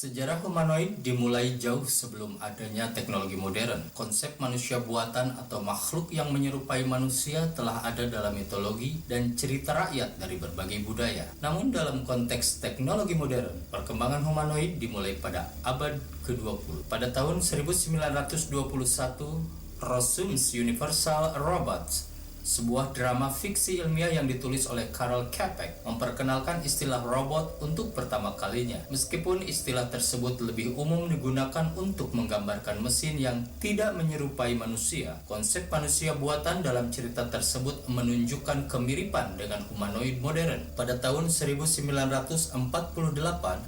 Sejarah humanoid dimulai jauh sebelum adanya teknologi modern. Konsep manusia buatan atau makhluk yang menyerupai manusia telah ada dalam mitologi dan cerita rakyat dari berbagai budaya. Namun dalam konteks teknologi modern, perkembangan humanoid dimulai pada abad ke-20. Pada tahun 1921, Rossum's Universal Robots, sebuah drama fiksi ilmiah yang ditulis oleh Karel Čapek, memperkenalkan istilah robot untuk pertama kalinya. Meskipun istilah tersebut lebih umum digunakan untuk menggambarkan mesin yang tidak menyerupai manusia, konsep manusia buatan dalam cerita tersebut menunjukkan kemiripan dengan humanoid modern. Pada tahun 1948,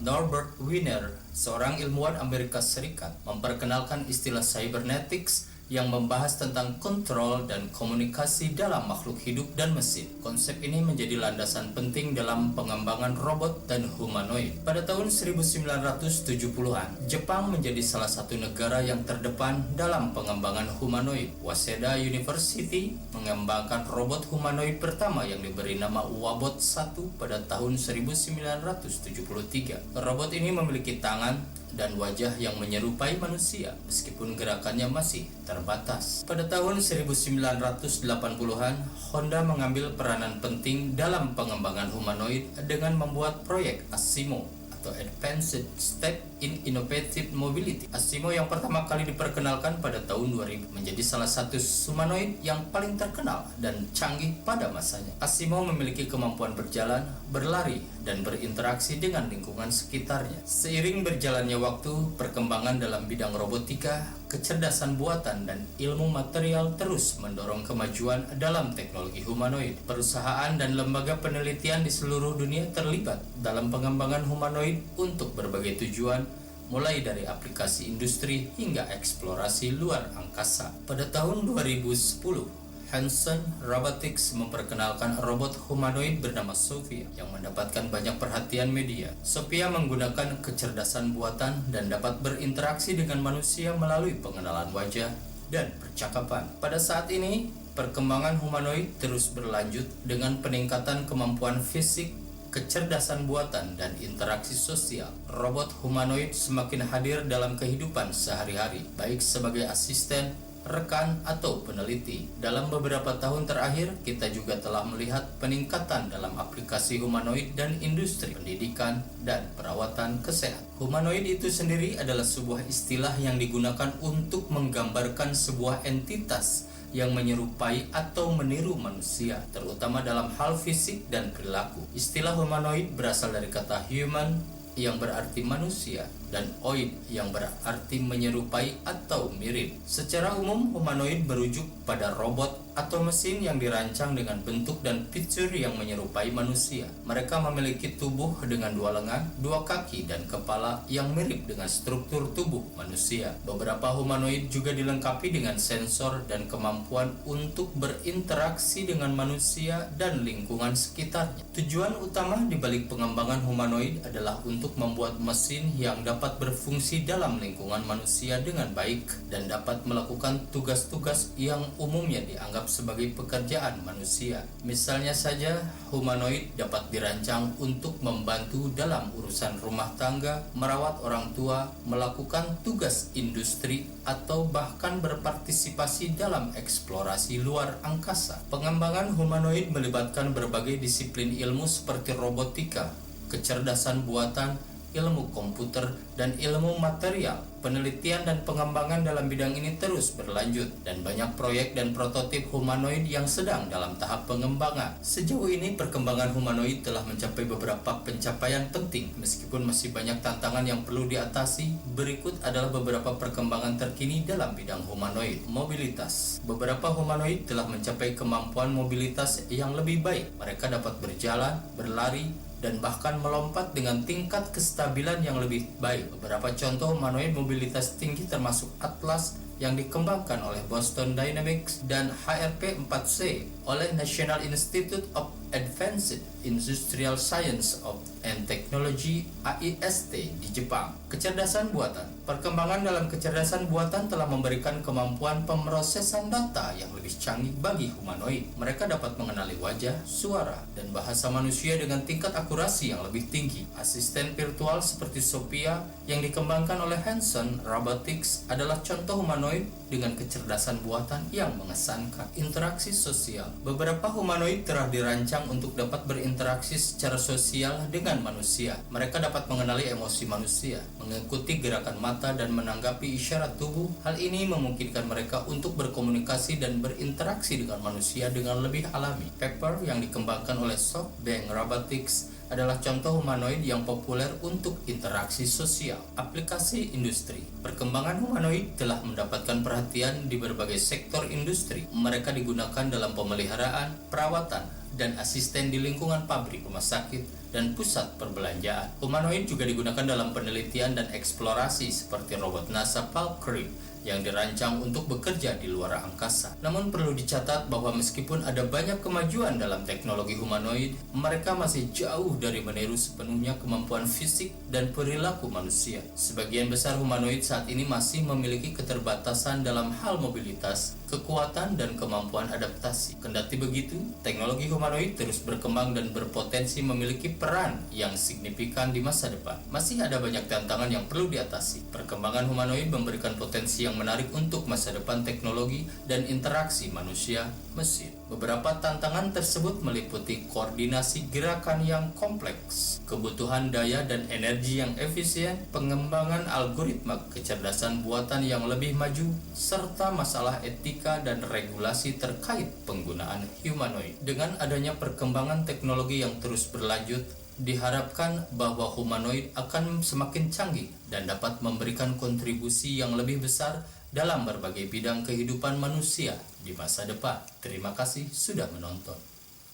Norbert Wiener, seorang ilmuwan Amerika Serikat, memperkenalkan istilah cybernetics yang membahas tentang kontrol dan komunikasi dalam makhluk hidup dan mesin. Konsep ini menjadi landasan penting dalam pengembangan robot dan humanoid. Pada tahun 1970-an, Jepang menjadi salah satu negara yang terdepan dalam pengembangan humanoid. Waseda University mengembangkan robot humanoid pertama yang diberi nama Wabot 1 pada tahun 1973. Robot ini memiliki tangan dan wajah yang menyerupai manusia, meskipun gerakannya masih terbatas. Pada tahun 1980-an, Honda mengambil peranan penting dalam pengembangan humanoid dengan membuat proyek ASIMO atau Advanced Step in Innovative Mobility. ASIMO yang pertama kali diperkenalkan pada tahun 2000 menjadi salah satu humanoid yang paling terkenal dan canggih pada masanya. ASIMO memiliki kemampuan berjalan, berlari, dan berinteraksi dengan lingkungan sekitarnya. Seiring berjalannya waktu, perkembangan dalam bidang robotika, kecerdasan buatan, dan ilmu material terus mendorong kemajuan dalam teknologi humanoid. Perusahaan dan lembaga penelitian di seluruh dunia terlibat dalam pengembangan humanoid untuk berbagai tujuan, mulai dari aplikasi industri hingga eksplorasi luar angkasa. Pada tahun 2010, Hanson Robotics memperkenalkan robot humanoid bernama Sophia yang mendapatkan banyak perhatian media. Sophia menggunakan kecerdasan buatan dan dapat berinteraksi dengan manusia melalui pengenalan wajah dan percakapan. Pada saat ini, perkembangan humanoid terus berlanjut dengan peningkatan kemampuan fisik, kecerdasan buatan, dan interaksi sosial. Robot humanoid semakin hadir dalam kehidupan sehari-hari, baik sebagai asisten, rekan, atau peneliti. Dalam beberapa tahun terakhir, kita juga telah melihat peningkatan dalam aplikasi humanoid dan industri pendidikan dan perawatan kesehatan. Humanoid itu sendiri adalah sebuah istilah yang digunakan untuk menggambarkan sebuah entitas yang menyerupai atau meniru manusia, terutama dalam hal fisik dan perilaku. Istilah humanoid berasal dari kata human yang berarti manusia dan oid yang berarti menyerupai atau mirip. Secara umum, humanoid merujuk pada robot atau mesin yang dirancang dengan bentuk dan fitur yang menyerupai manusia. Mereka memiliki tubuh dengan dua lengan, dua kaki, dan kepala yang mirip dengan struktur tubuh manusia. Beberapa humanoid juga dilengkapi dengan sensor dan kemampuan untuk berinteraksi dengan manusia dan lingkungan sekitarnya. Tujuan utama di balik pengembangan humanoid adalah untuk membuat mesin yang dapat berfungsi dalam lingkungan manusia dengan baik dan dapat melakukan tugas-tugas yang umumnya dianggap sebagai pekerjaan manusia. Misalnya saja, humanoid dapat dirancang untuk membantu dalam urusan rumah tangga, merawat orang tua, melakukan tugas industri, atau bahkan berpartisipasi dalam eksplorasi luar angkasa. Pengembangan humanoid melibatkan berbagai disiplin ilmu seperti robotika, kecerdasan buatan, ilmu komputer, dan ilmu material. Penelitian dan pengembangan dalam bidang ini terus berlanjut, dan banyak proyek dan prototip humanoid yang sedang dalam tahap pengembangan. Sejauh ini, perkembangan humanoid telah mencapai beberapa pencapaian penting. Meskipun masih banyak tantangan yang perlu diatasi, berikut adalah beberapa perkembangan terkini dalam bidang humanoid. Mobilitas. Beberapa humanoid telah mencapai kemampuan mobilitas yang lebih baik. Mereka dapat berjalan, berlari, dan bahkan melompat dengan tingkat kestabilan yang lebih baik. Beberapa contoh humanoid mobilitas tinggi termasuk Atlas, yang dikembangkan oleh Boston Dynamics dan HRP4C oleh National Institute of Advanced Industrial Science and Technology (AIST) di Jepang. Kecerdasan buatan. Perkembangan dalam kecerdasan buatan telah memberikan kemampuan pemrosesan data yang lebih canggih bagi humanoid. Mereka dapat mengenali wajah, suara, dan bahasa manusia dengan tingkat akurasi yang lebih tinggi. Asisten virtual seperti Sophia yang dikembangkan oleh Hanson Robotics adalah contoh humanoid dengan kecerdasan buatan yang mengesankan. Interaksi sosial. Beberapa humanoid telah dirancang untuk dapat berinteraksi secara sosial dengan manusia. Mereka dapat mengenali emosi manusia, mengikuti gerakan mata, dan menanggapi isyarat tubuh. Hal ini memungkinkan mereka untuk berkomunikasi dan berinteraksi dengan manusia dengan lebih alami. Pepper yang dikembangkan oleh SoftBank Robotics adalah contoh humanoid yang populer untuk interaksi sosial. Aplikasi industri. Perkembangan humanoid telah mendapatkan perhatian di berbagai sektor industri. Mereka digunakan dalam pemeliharaan, perawatan, dan asisten di lingkungan pabrik, rumah sakit, dan pusat perbelanjaan. Humanoid juga digunakan dalam penelitian dan eksplorasi seperti robot NASA Valkyrie yang dirancang untuk bekerja di luar angkasa. Namun perlu dicatat bahwa meskipun ada banyak kemajuan dalam teknologi humanoid, mereka masih jauh dari meniru sepenuhnya kemampuan fisik dan perilaku manusia. Sebagian besar humanoid saat ini masih memiliki keterbatasan dalam hal mobilitas, kekuatan, dan kemampuan adaptasi. Kendati begitu, teknologi humanoid terus berkembang dan berpotensi memiliki peran yang signifikan di masa depan. Masih ada banyak tantangan yang perlu diatasi. Perkembangan humanoid memberikan potensi yang menarik untuk masa depan teknologi dan interaksi manusia-mesin. Beberapa tantangan tersebut meliputi koordinasi gerakan yang kompleks, kebutuhan daya dan energi yang efisien, pengembangan algoritma kecerdasan buatan yang lebih maju, serta masalah etika dan regulasi terkait penggunaan humanoid. Dengan adanya perkembangan teknologi yang terus berlanjut, diharapkan bahwa humanoid akan semakin canggih dan dapat memberikan kontribusi yang lebih besar dalam berbagai bidang kehidupan manusia di masa depan. Terima kasih sudah menonton.